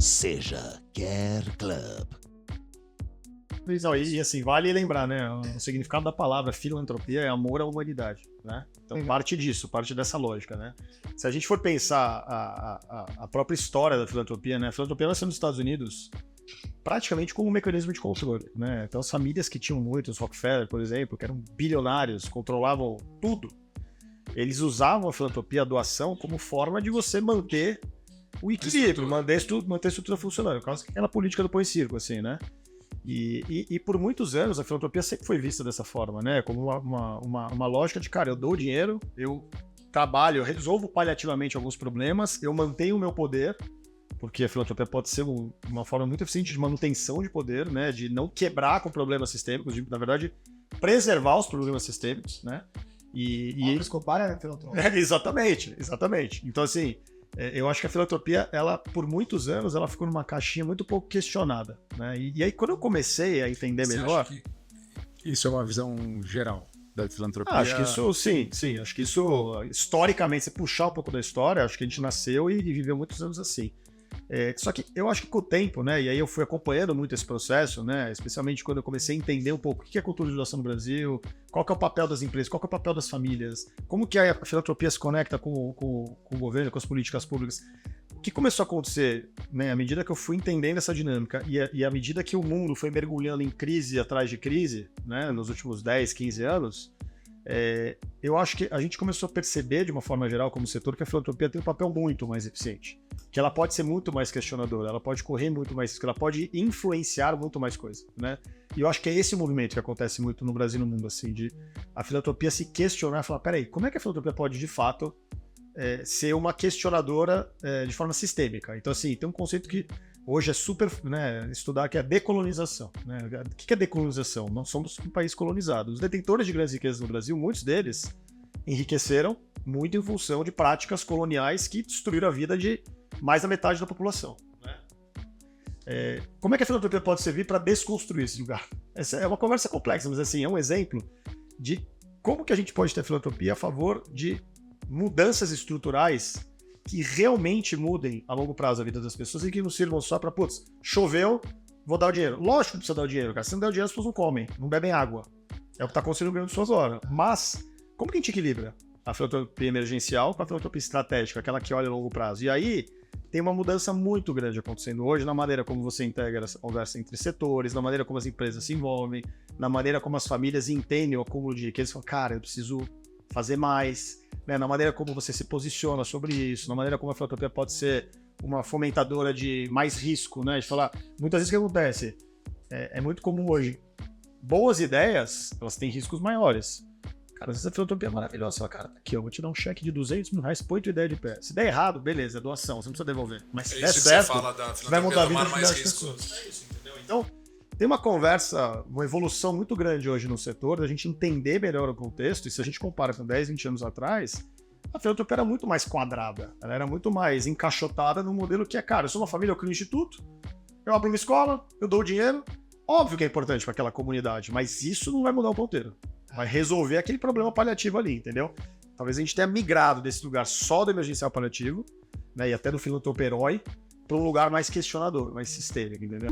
Seja Care Club. Não, e assim, vale lembrar, né? O significado da palavra filantropia é amor à humanidade, né? Então parte disso, parte dessa lógica, né? Se a gente for pensar a própria história da filantropia, né? A filantropia nasceu nos Estados Unidos praticamente como um mecanismo de controle, né? Então as famílias que tinham muito, os Rockefeller, por exemplo, que eram bilionários, controlavam tudo, eles usavam a filantropia, a doação, como forma de você manter o equilíbrio, manter a estrutura funcionando, por causa daquela política do põe circo, assim, né? E por muitos anos a filantropia sempre foi vista dessa forma, né? Como uma lógica de, cara, eu dou dinheiro, eu trabalho, eu resolvo paliativamente alguns problemas, eu mantenho o meu poder, porque a filantropia pode ser uma forma muito eficiente de manutenção de poder, né? De não quebrar com problemas sistêmicos, de, na verdade, preservar os problemas sistêmicos, né? Escobar é filantropia. Exatamente. Então, assim, eu acho que a filantropia, ela, por muitos anos, ela ficou numa caixinha muito pouco questionada, né? E aí, quando eu comecei a entender melhor... Acha que isso é uma visão geral da filantropia? Acho que isso, sim. Acho que isso, historicamente, se puxar um pouco da história, acho que a gente nasceu e viveu muitos anos assim. Só que eu acho que com o tempo, né, e aí eu fui acompanhando muito esse processo, né, especialmente quando eu comecei a entender um pouco o que é cultura de doação no Brasil, qual que é o papel das empresas, qual que é o papel das famílias, como que a filantropia se conecta com o governo, com as políticas públicas. O que começou a acontecer, né, à medida que eu fui entendendo essa dinâmica e à medida que o mundo foi mergulhando em crise atrás de crise, né, nos últimos 10, 15 anos, eu acho que a gente começou a perceber, de uma forma geral, como setor, que a filantropia tem um papel muito mais eficiente. Que ela pode ser muito mais questionadora, ela pode correr muito mais risco, ela pode influenciar muito mais coisa, né? E eu acho que é esse movimento que acontece muito no Brasil e no mundo, assim, de a filantropia se questionar e falar, peraí, como é que a filantropia pode, de fato, ser uma questionadora de forma sistêmica? Então, assim, tem um conceito que hoje é super, né, estudar, que é a decolonização, né? O que é decolonização? Nós somos um país colonizado. Os detentores de grandes riquezas no Brasil, muitos deles enriqueceram muito em função de práticas coloniais que destruíram a vida de mais da metade da população, né? Como é que a filantropia pode servir para desconstruir esse lugar? Essa é uma conversa complexa, mas assim, é um exemplo de como que a gente pode ter filantropia a favor de mudanças estruturais que realmente mudem a longo prazo a vida das pessoas e que não sirvam só para, putz, choveu, vou dar o dinheiro. Lógico que precisa dar o dinheiro, cara. Se não der o dinheiro, as pessoas não comem, não bebem água. É o que está acontecendo no Rio Grande do Sul agora. Mas, como que a gente equilibra a filantropia emergencial com a filantropia estratégica, aquela que olha a longo prazo? E aí, tem uma mudança muito grande acontecendo hoje na maneira como você integra essa conversa entre setores, na maneira como as empresas se envolvem, na maneira como as famílias entendem o acúmulo de riqueza e falam, cara, eu preciso fazer mais, né? Na maneira como você se posiciona sobre isso, na maneira como a filantropia pode ser uma fomentadora de mais risco, né? De falar, muitas vezes o que acontece? É muito comum hoje. Boas ideias, elas têm riscos maiores. Cara, às vezes a filantropia é maravilhosa. Você fala, cara, aqui, eu vou te dar um cheque de 200 mil reais, põe tua ideia de pé. Se der errado, beleza, é doação, você não precisa devolver. Mas se der certo, você fala da vai mudar a vida de mais milhares de risco. pessoas. É isso, entendeu? Então, tem uma conversa, uma evolução muito grande hoje no setor, da gente entender melhor o contexto, e se a gente compara com 10, 20 anos atrás, a filantropia era muito mais quadrada, ela era muito mais encaixotada no modelo que é, cara, eu sou uma família, eu crio um instituto, eu abro uma escola, eu dou o dinheiro, óbvio que é importante para aquela comunidade, mas isso não vai mudar o ponteiro. Vai resolver aquele problema paliativo ali, entendeu? Talvez a gente tenha migrado desse lugar só do emergencial paliativo, né, e até do filantropo herói, para um lugar mais questionador, mais sistêmico, entendeu?